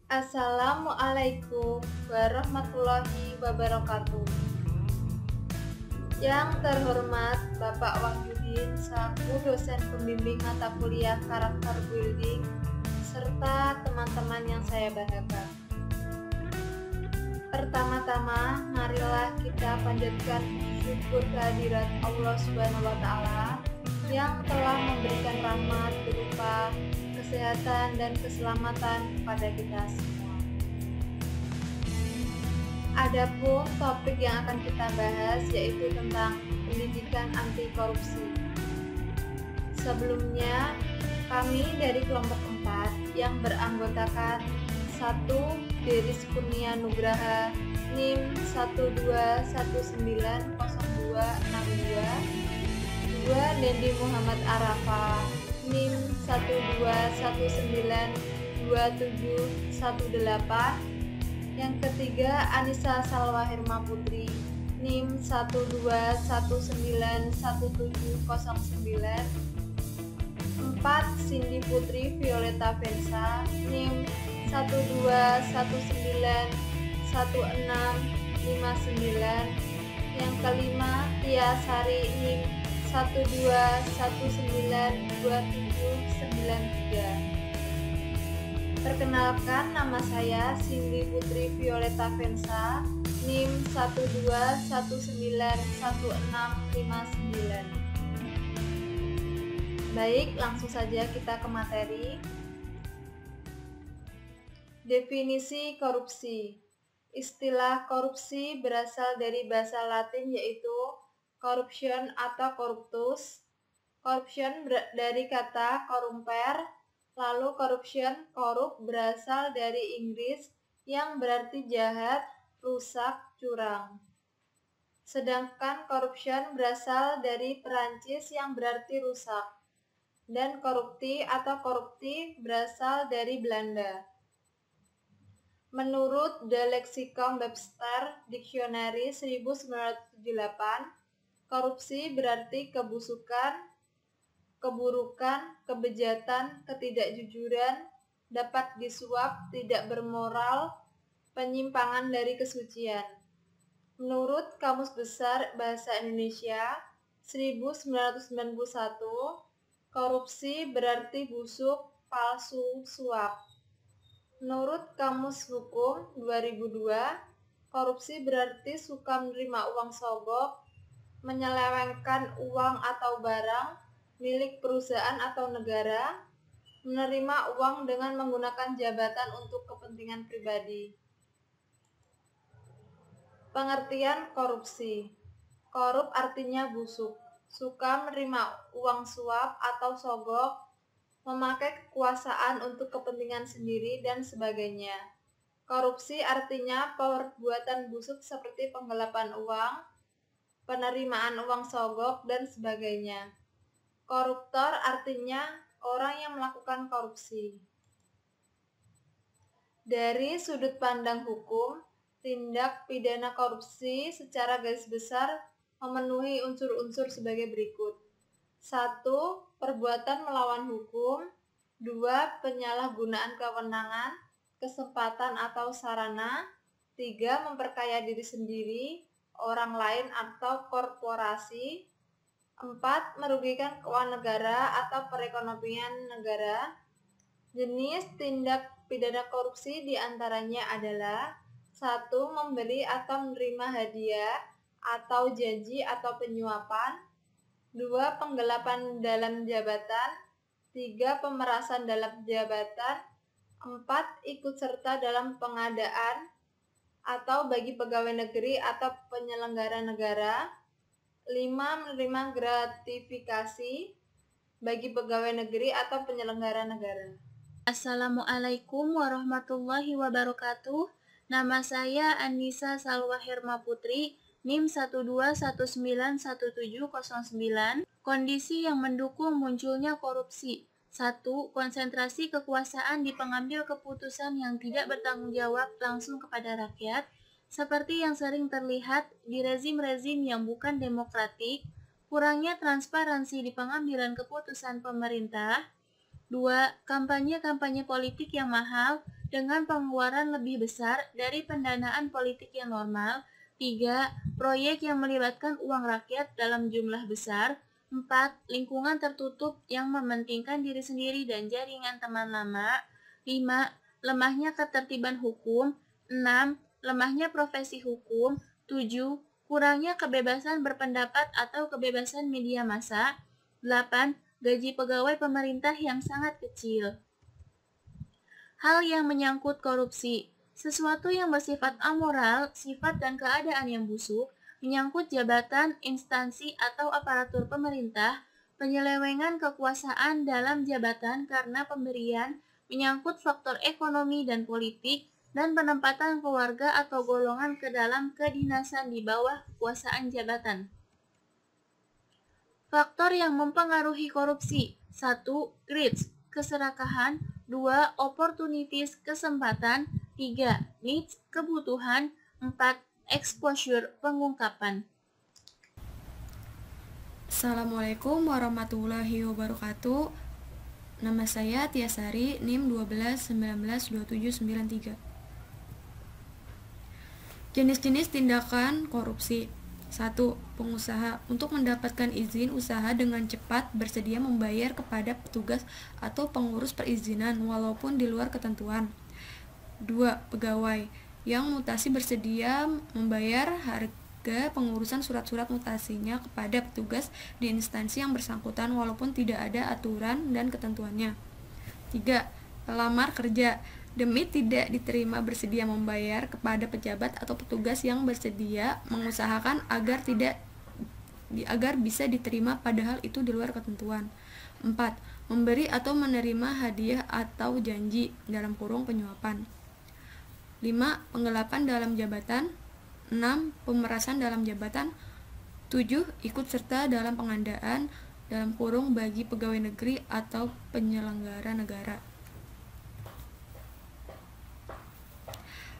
Assalamualaikum warahmatullahi wabarakatuh. Yang terhormat Bapak Wahyudin selaku dosen pembimbing mata kuliah karakter building serta teman-teman yang saya banggakan. Pertama-tama, marilah kita panjatkan syukur kehadirat Allah Subhanahu wa Ta'ala yang telah memberikan rahmat berupa kesehatan dan keselamatan kepada kita semua. Adapun topik yang akan kita bahas yaitu tentang pendidikan anti korupsi. Sebelumnya, kami dari kelompok 4 yang beranggotakan 1. Deris Kurnia Nugraha NIM 121902622, 2. Dendi Muhammad Arafa NIM 121927718. Yang ketiga, Anissa Salwa Herma Putri NIM 121917709. 4. Cindy Putri Violeta Vensa NIM 121911659. Yang kelima, Tia Sari NIM 121927793. Perkenalkan, nama saya Cindy Putri Violeta Vensa NIM 121911659. Baik, langsung saja kita ke materi. Definisi korupsi. Istilah korupsi berasal dari bahasa Latin yaitu corruption atau corruptus. Corruption dari kata corrumper, lalu corruption, korup, berasal dari Inggris yang berarti jahat, rusak, curang. Sedangkan corruption berasal dari Perancis yang berarti rusak. Dan korupti atau korupti berasal dari Belanda. Menurut The Lexicon Webster Dictionary 1978, korupsi berarti kebusukan, keburukan, kebejatan, ketidakjujuran, dapat disuap, tidak bermoral, penyimpangan dari kesucian. Menurut Kamus Besar Bahasa Indonesia 1991, korupsi berarti busuk, palsu, suap. Menurut Kamus Hukum 2002, korupsi berarti suka menerima uang sogok, menyelewengkan uang atau barang milik perusahaan atau negara, menerima uang dengan menggunakan jabatan untuk kepentingan pribadi. Pengertian korupsi. Korup artinya busuk, suka menerima uang suap atau sogok, memakai kekuasaan untuk kepentingan sendiri, dan sebagainya. Korupsi artinya perbuatan busuk seperti penggelapan uang, penerimaan uang sogok, dan sebagainya. Koruptor artinya orang yang melakukan korupsi. Dari sudut pandang hukum, tindak pidana korupsi secara garis besar memenuhi unsur-unsur sebagai berikut. 1. Perbuatan melawan hukum. 2. Penyalahgunaan kewenangan, kesempatan atau sarana. 3. Memperkaya diri sendiri, orang lain atau korporasi. 4. Merugikan keuangan negara atau perekonomian negara. Jenis tindak pidana korupsi diantaranya adalah 1. Memberi atau menerima hadiah atau janji atau penyuapan. 2. Penggelapan dalam jabatan. 3. Pemerasan dalam jabatan. 4. Ikut serta dalam pengadaan atau bagi pegawai negeri atau penyelenggara negara. 5. Menerima gratifikasi bagi pegawai negeri atau penyelenggara negara. Assalamualaikum warahmatullahi wabarakatuh. Nama saya Anissa Salwa Herma Putri, NIM 121917709. Kondisi yang mendukung munculnya korupsi. 1. Konsentrasi kekuasaan di pengambil keputusan yang tidak bertanggung jawab langsung kepada rakyat, seperti yang sering terlihat di rezim-rezim yang bukan demokratik. Kurangnya transparansi di pengambilan keputusan pemerintah. 2. Kampanye-kampanye politik yang mahal dengan pengeluaran lebih besar dari pendanaan politik yang normal. 3. Proyek yang melibatkan uang rakyat dalam jumlah besar. 4. Lingkungan tertutup yang mementingkan diri sendiri dan jaringan teman lama. 5. Lemahnya ketertiban hukum. 6. Lemahnya profesi hukum. 7. Kurangnya kebebasan berpendapat atau kebebasan media massa. 8. Gaji pegawai pemerintah yang sangat kecil. Hal yang menyangkut korupsi. Sesuatu yang bersifat amoral, sifat dan keadaan yang busuk, menyangkut jabatan, instansi, atau aparatur pemerintah, penyelewengan kekuasaan dalam jabatan karena pemberian, menyangkut faktor ekonomi dan politik, dan penempatan keluarga atau golongan ke dalam kedinasan di bawah kekuasaan jabatan. Faktor yang mempengaruhi korupsi. 1. Greed, keserakahan. 2. Opportunities, kesempatan. 3. Needs, kebutuhan. 4. Exposure, pengungkapan. Assalamualaikum warahmatullahi wabarakatuh. Nama saya Tiasari, NIM 12192793. Jenis-jenis tindakan korupsi. 1. Pengusaha untuk mendapatkan izin usaha dengan cepat bersedia membayar kepada petugas atau pengurus perizinan walaupun di luar ketentuan. 2. Pegawai yang mutasi bersedia membayar harga pengurusan surat-surat mutasinya kepada petugas di instansi yang bersangkutan walaupun tidak ada aturan dan ketentuannya. 3. Pelamar kerja demi tidak diterima bersedia membayar kepada pejabat atau petugas yang bersedia mengusahakan agar bisa diterima padahal itu di luar ketentuan. 4. Memberi atau menerima hadiah atau janji (penyuapan). 5. Penggelapan dalam jabatan. 6. Pemerasan dalam jabatan. 7. Ikut serta dalam pengandaan (bagi pegawai negeri atau penyelenggara negara).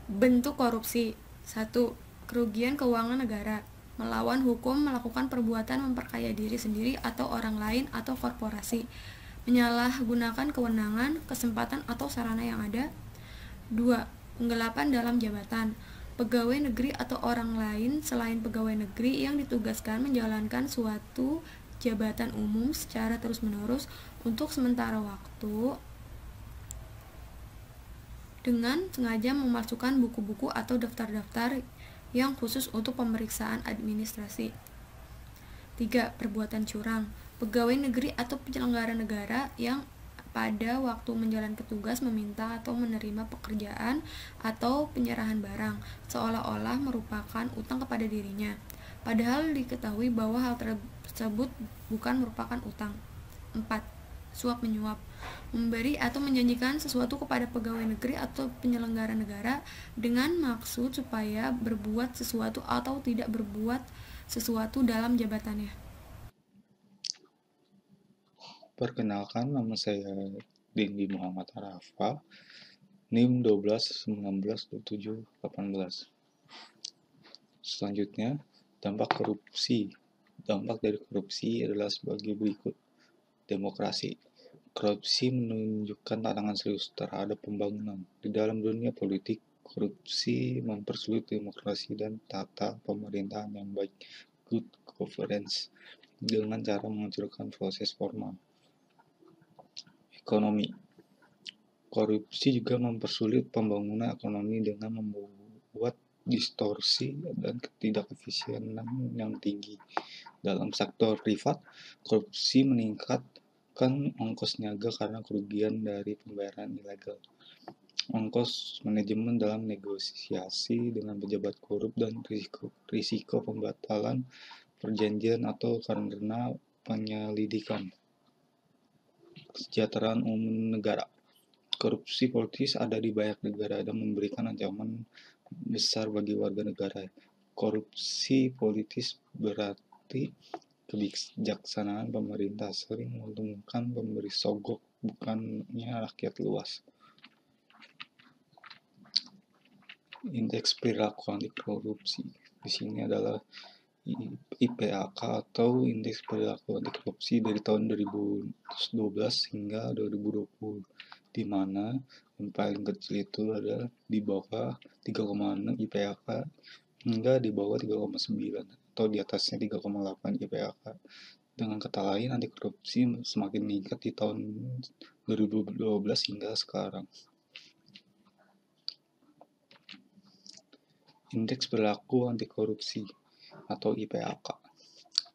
Bentuk korupsi. 1. Kerugian keuangan negara. Melawan hukum, melakukan perbuatan memperkaya diri sendiri atau orang lain atau korporasi. Menyalahgunakan kewenangan, kesempatan atau sarana yang ada. 2. Penggelapan dalam jabatan. Pegawai negeri atau orang lain selain pegawai negeri yang ditugaskan menjalankan suatu jabatan umum secara terus-menerus untuk sementara waktu dengan sengaja memalsukan buku-buku atau daftar-daftar yang khusus untuk pemeriksaan administrasi. 3. Perbuatan curang. Pegawai negeri atau penyelenggara negara yang pada waktu menjalankan tugas meminta atau menerima pekerjaan atau penyerahan barang seolah-olah merupakan utang kepada dirinya, padahal diketahui bahwa hal tersebut bukan merupakan utang. 4. Suap menyuap. Memberi atau menjanjikan sesuatu kepada pegawai negeri atau penyelenggara negara dengan maksud supaya berbuat sesuatu atau tidak berbuat sesuatu dalam jabatannya. Perkenalkan, nama saya Dendi Muhammad Arafa, NIM 12192718. Selanjutnya, dampak korupsi. Dampak dari korupsi adalah sebagai berikut. Demokrasi. Korupsi menunjukkan tantangan serius terhadap pembangunan. Di dalam dunia politik, korupsi mempersulit demokrasi dan tata pemerintahan yang baik, good governance, dengan cara menghancurkan proses formal. Ekonomi. Korupsi juga mempersulit pembangunan ekonomi dengan membuat distorsi dan ketidakefisienan yang tinggi. Dalam sektor privat, korupsi meningkatkan ongkos niaga karena kerugian dari pembayaran ilegal, ongkos manajemen dalam negosiasi dengan pejabat korup, dan risiko pembatalan perjanjian atau karena penyelidikan. Kesejahteraan umum negara. Korupsi politis ada di banyak negara dan memberikan ancaman besar bagi warga negara. Korupsi politis berarti kebijaksanaan pemerintah sering menguntungkan pemberi sogok, bukannya rakyat luas. Indeks perilaku anti korupsi di sini adalah IPAK atau Indeks Perilaku Anti Korupsi dari tahun 2012 hingga 2020. di mana yang paling kecil itu adalah di bawah 3,6 IPAK hingga di bawah 3,9 atau di atasnya 3,8 IPAK. Dengan kata lain, anti korupsi semakin meningkat di tahun 2012 hingga sekarang. Indeks Perilaku Anti Korupsi atau IPAK.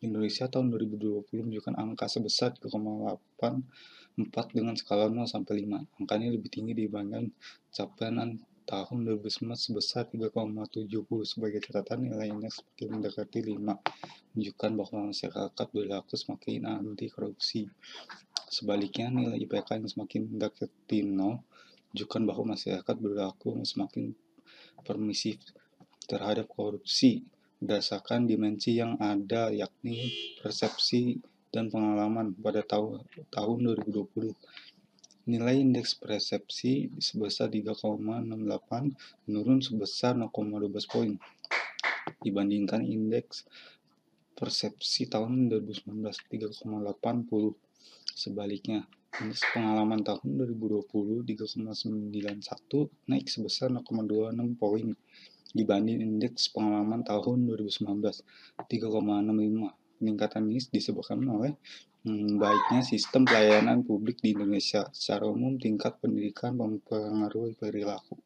Indonesia tahun 2020 menunjukkan angka sebesar 3,84 dengan skala 0 sampai 5. Angka ini lebih tinggi dibandingkan capaian tahun 2019 sebesar 3,70. Sebagai catatan, nilai indeks semakin mendekati 5, menunjukkan bahwa masyarakat berlaku semakin anti korupsi. Sebaliknya, nilai IPK yang semakin mendekati 0 menunjukkan bahwa masyarakat berlaku semakin permisif terhadap korupsi berdasarkan dimensi yang ada, yakni persepsi dan pengalaman pada tahun 2020. Nilai indeks persepsi sebesar 3,68 menurun sebesar 0,12 poin dibandingkan indeks persepsi tahun 2019 3,80. Sebaliknya, indeks pengalaman tahun 2020 3,91 naik sebesar 0,26 poin dibanding indeks pengalaman tahun 2019 3,65. Peningkatan ini disebabkan oleh baiknya sistem pelayanan publik di Indonesia. Secara umum, tingkat pendidikan mempengaruhi perilaku.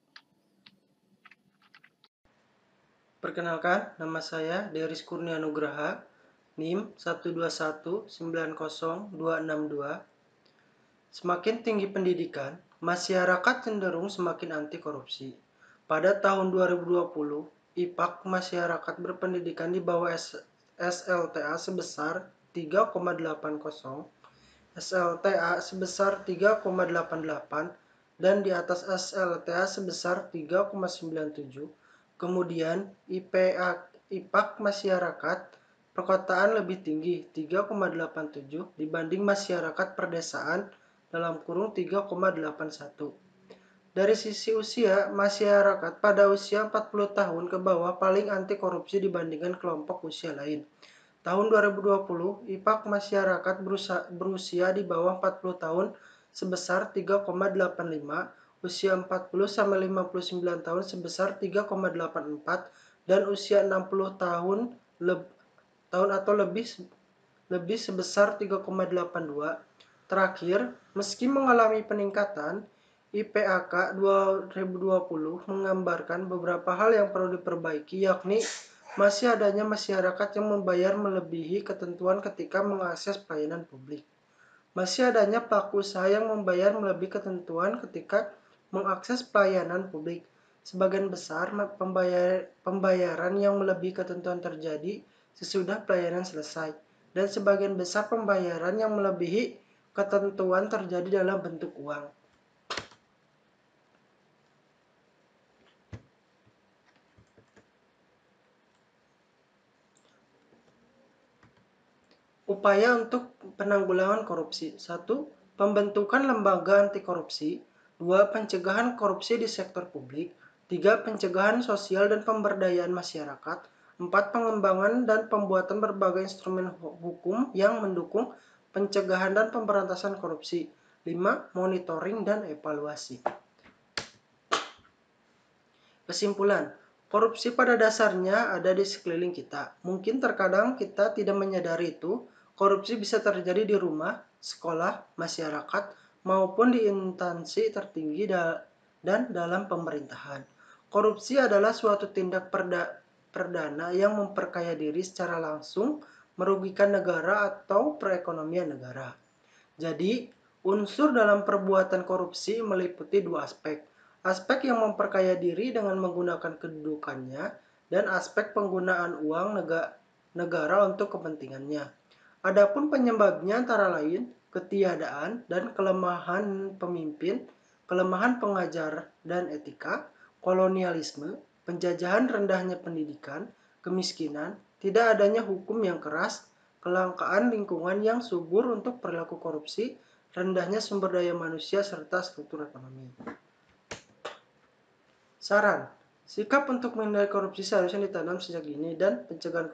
Perkenalkan, nama saya Deris Kurnia Nugraha, NIM 121900262. Semakin tinggi pendidikan, masyarakat cenderung semakin anti korupsi. Pada tahun 2020, IPAK masyarakat berpendidikan di bawah SLTA sebesar 3,80, SLTA sebesar 3,88, dan di atas SLTA sebesar 3,97. Kemudian IPAK masyarakat perkotaan lebih tinggi 3,87 dibanding masyarakat perdesaan (3,81). Dari sisi usia, masyarakat pada usia 40 tahun ke bawah paling anti korupsi dibandingkan kelompok usia lain. Tahun 2020, IPAK masyarakat berusia di bawah 40 tahun sebesar 3,85, usia 40-59 tahun sebesar 3,84, dan usia 60 tahun atau lebih sebesar 3,82. Terakhir, meski mengalami peningkatan, IPAK 2020 menggambarkan beberapa hal yang perlu diperbaiki, yakni masih adanya masyarakat yang membayar melebihi ketentuan ketika mengakses pelayanan publik. Masih adanya pelaku usaha yang membayar melebihi ketentuan ketika mengakses pelayanan publik. Sebagian besar pembayaran yang melebihi ketentuan terjadi sesudah pelayanan selesai, dan sebagian besar pembayaran yang melebihi ketentuan terjadi dalam bentuk uang. Upaya untuk penanggulangan korupsi. 1. Pembentukan lembaga anti korupsi. 2. Pencegahan korupsi di sektor publik. 3. Pencegahan sosial dan pemberdayaan masyarakat. 4. Pengembangan dan pembuatan berbagai instrumen hukum yang mendukung pencegahan dan pemberantasan korupsi. 5. Monitoring dan evaluasi. Kesimpulan. Korupsi pada dasarnya ada di sekeliling kita. Mungkin terkadang kita tidak menyadari itu. Korupsi bisa terjadi di rumah, sekolah, masyarakat, maupun di instansi tertinggi dan dalam pemerintahan. Korupsi adalah suatu tindak perdana yang memperkaya diri secara langsung, merugikan negara atau perekonomian negara. Jadi, unsur dalam perbuatan korupsi meliputi dua aspek. Aspek yang memperkaya diri dengan menggunakan kedudukannya, dan aspek penggunaan uang negara untuk kepentingannya. Adapun penyebabnya antara lain ketiadaan dan kelemahan pemimpin, kelemahan pengajar dan etika, kolonialisme, penjajahan, rendahnya pendidikan, kemiskinan, tidak adanya hukum yang keras, kelangkaan lingkungan yang subur untuk perilaku korupsi, rendahnya sumber daya manusia, serta struktur ekonomi. Saran, sikap untuk menghindari korupsi seharusnya ditanam sejak dini, dan pencegahan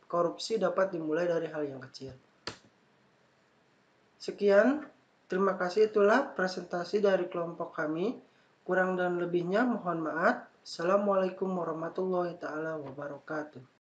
korupsi dapat dimulai dari hal yang kecil. Sekian Terima kasih, itulah presentasi dari kelompok kami. Kurang dan lebihnya mohon maaf. Assalamualaikum warahmatullahi wabarakatuh.